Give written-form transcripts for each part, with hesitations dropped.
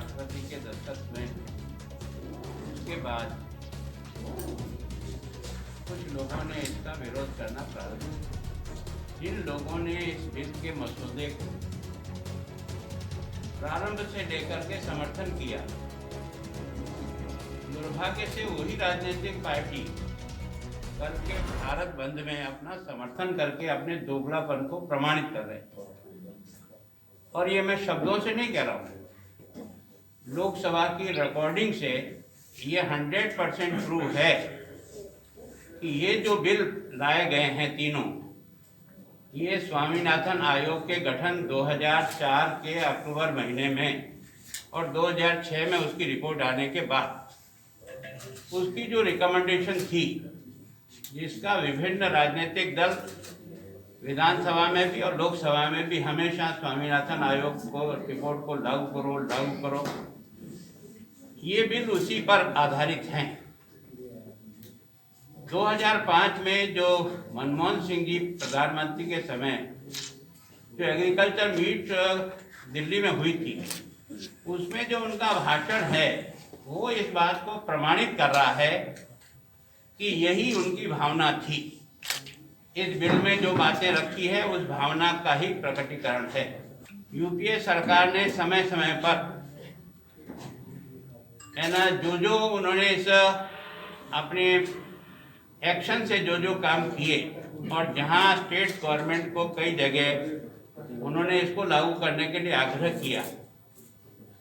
राष्ट्रपति के दस्तखत हुए। उसके बाद कुछ लोगों ने इसका विरोध करना प्रारंभ किया। जिन लोगों ने इस बिल के मसौदे को प्रारंभ से लेकर के समर्थन किया, दुर्भाग्य से वही राजनीतिक पार्टी कल के भारत बंद में अपना समर्थन करके अपने दोगलापन को प्रमाणित कर रहे हैं। और ये मैं शब्दों से नहीं कह रहा हूँ, लोकसभा की रिकॉर्डिंग से ये 100% प्रूव है कि ये जो बिल लाए गए हैं तीनों, ये स्वामीनाथन आयोग के गठन 2004 के अक्टूबर महीने में और 2006 में उसकी रिपोर्ट आने के बाद उसकी जो रिकमेंडेशन थी, जिसका विभिन्न राजनीतिक दल विधानसभा में भी और लोकसभा में भी हमेशा स्वामीनाथन आयोग को रिपोर्ट को लागू करो, ये बिल उसी पर आधारित हैं। 2005 में जो मनमोहन सिंह जी प्रधानमंत्री के समय जो एग्रीकल्चर मीट दिल्ली में हुई थी, उसमें जो उनका भाषण है वो इस बात को प्रमाणित कर रहा है कि यही उनकी भावना थी। इस बिल में जो बातें रखी है उस भावना का ही प्रकटीकरण है। यूपीए सरकार ने समय समय पर है ना जो उन्होंने इस अपने एक्शन से जो काम किए और जहां स्टेट गवर्नमेंट को कई जगह उन्होंने इसको लागू करने के लिए आग्रह किया,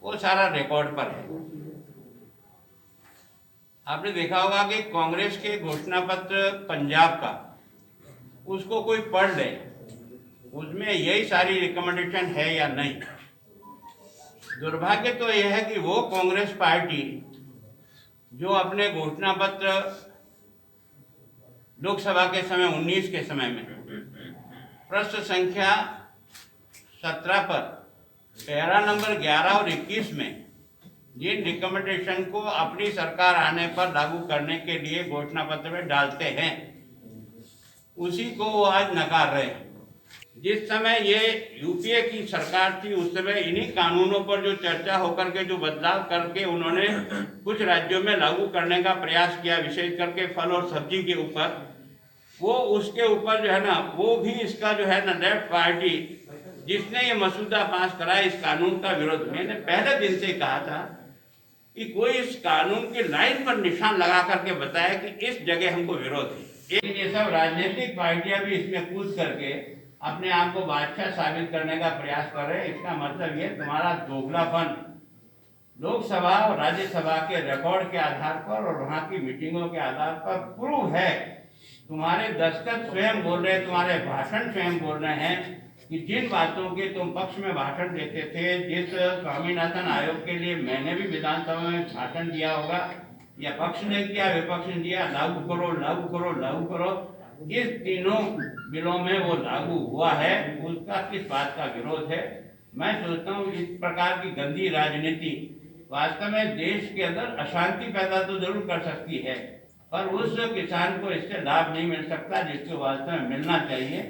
वो सारा रिकॉर्ड पर है। आपने देखा होगा कि कांग्रेस के घोषणा पत्र पंजाब का, उसको कोई पढ़ ले, उसमें यही सारी रिकमेंडेशन है या नहीं। दुर्भाग्य तो यह है कि वो कांग्रेस पार्टी जो अपने घोषणा पत्र लोकसभा के समय 19 के समय में प्रश्न संख्या 17 पर पैरा नंबर 11 और 21 में जिन रिकमेंडेशन को अपनी सरकार आने पर लागू करने के लिए घोषणा पत्र में डालते हैं, उसी को वो आज नकार रहे हैं। जिस समय ये यूपीए की सरकार थी, उस समय इन्हीं कानूनों पर जो चर्चा होकर के जो बदलाव करके उन्होंने कुछ राज्यों में लागू करने का प्रयास किया, विशेष करके फल और सब्जी के ऊपर, वो उसके ऊपर जो है ना, वो भी इसका जो है ना लेफ्ट पार्टी जिसने ये मसूदा पास कराया, इस कानून का विरोध। मैंने पहले दिन से कहा था कि कोई इस कानून की लाइन पर निशान लगा करके बताया कि इस जगह हमको विरोध है। ये सब राजनीतिक पार्टियां भी इसमें कूद करके अपने आप को बादशाह साबित करने का प्रयास कर रहे हैं। इसका मतलब ये तुम्हारा दोगलापन लोकसभा और राज्यसभा के रिकॉर्ड के आधार पर और वहाँ की मीटिंगों के आधार पर प्रूव है। तुम्हारे दस्तखत स्वयं बोल रहे हैं, तुम्हारे भाषण स्वयं बोल रहे हैं कि जिन बातों के तुम पक्ष में भाषण देते थे, जिस स्वामीनाथन आयोग के लिए मैंने भी विधानसभा में भाषण दिया होगा, या पक्ष ने किया विपक्ष ने दिया, लागू करो लागू करो लागू करो, इस तीनों बिलों में वो लागू हुआ है। उसका किस बात का विरोध है? मैं सोचता हूँ इस प्रकार की गंदी राजनीति वास्तव में देश के अंदर अशांति पैदा तो जरूर कर सकती है, पर उस किसान को इससे लाभ नहीं मिल सकता जिसको वास्तव में मिलना चाहिए।